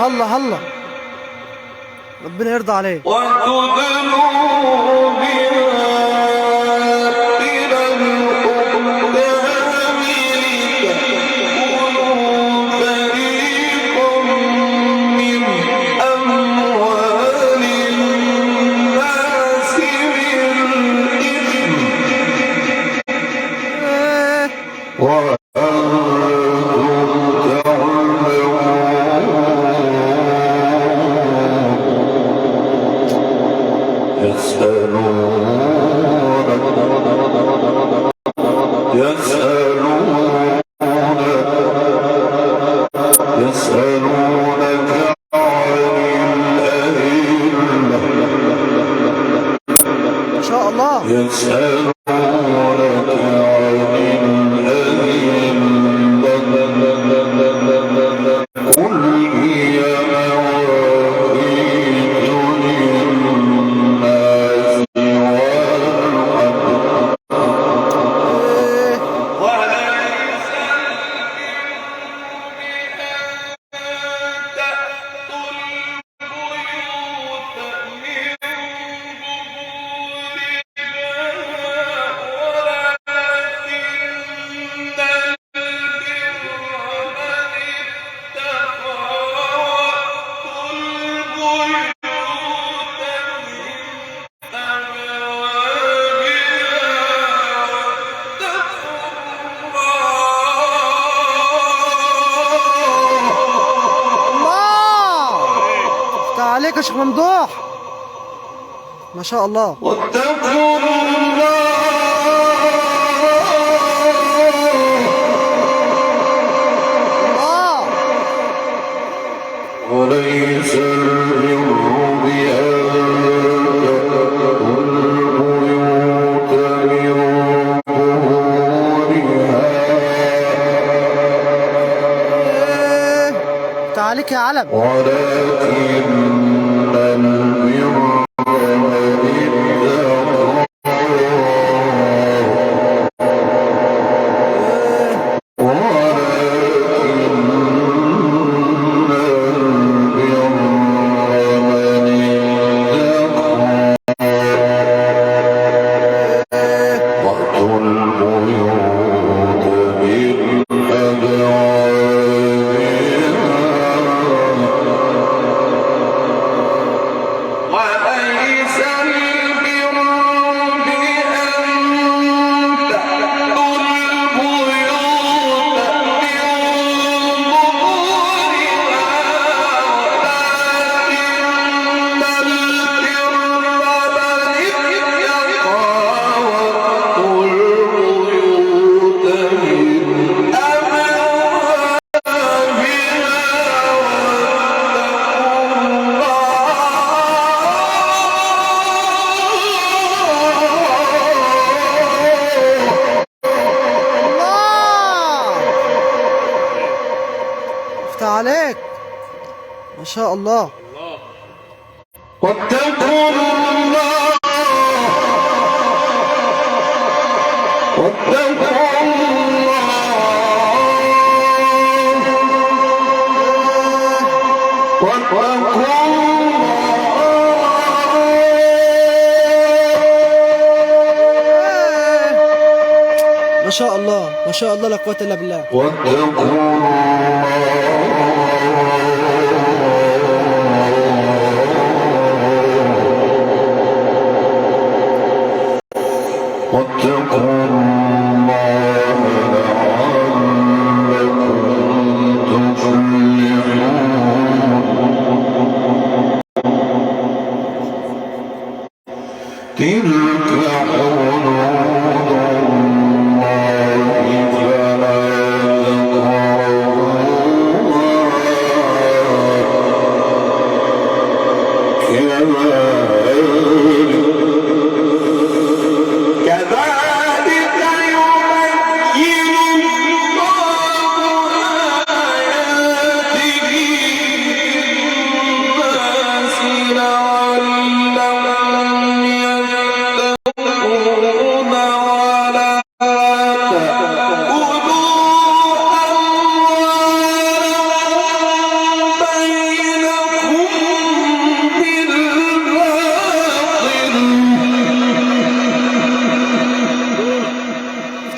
الله الله، ربنا يرضى عليك. عليك يا شيخ ممدوح، ما شاء الله. واتقوا الله وليس البر بأن تأتوا البيوت من ظهورها. تعاليك يا علم. ولكن عليك ما شاء الله. واتقوا الله واتقوا الله واتقوا ما شاء الله ما شاء الله، لا قوة إلا بالله. واتقوا واتقوا الله لعلكم تفلحون. تلك حدود الله فلا تقربوها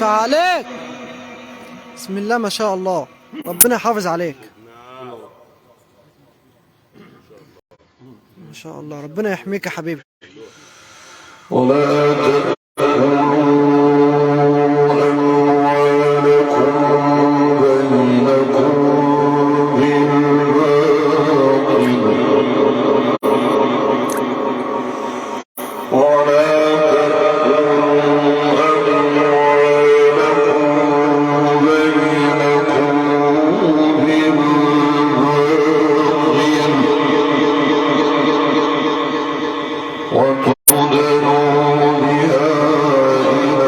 يفتح عليك. بسم الله ما شاء الله، ربنا يحافظ عليك. ما شاء الله، ربنا يحميك يا حبيبي. ولا تأكلوا أموالكم بينكم بالباطل ولا وتدلوا بها إلى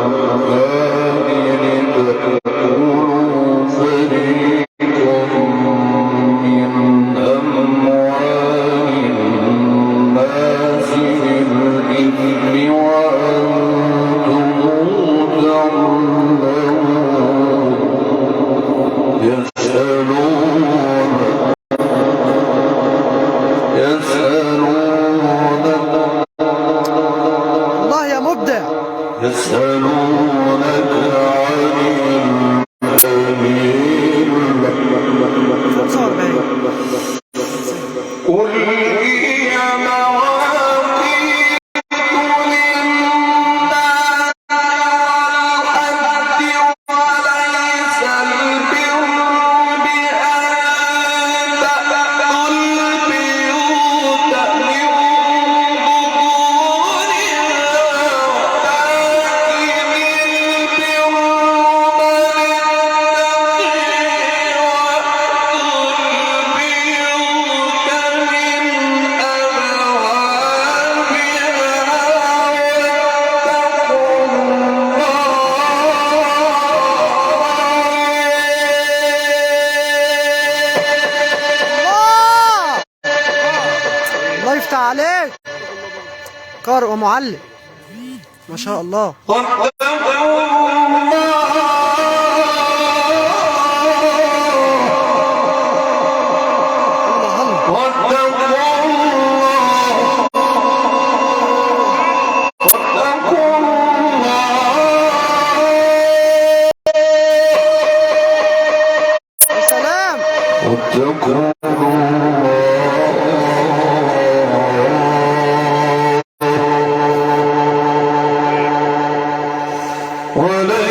الحكام لتأكلوا فريقا من أموال الناس بالإثم وأنتم تعلمون الله يا مبدع. يسألونك عن الأهل 45. قل هي مواقيت للناس والحج وليس البر بأن تأتوا البيوت من ظهورها ولكن البر الله الله يفتح عليك. قارئ ومعلم ما شاء الله. يا سلام. واتقوا ولا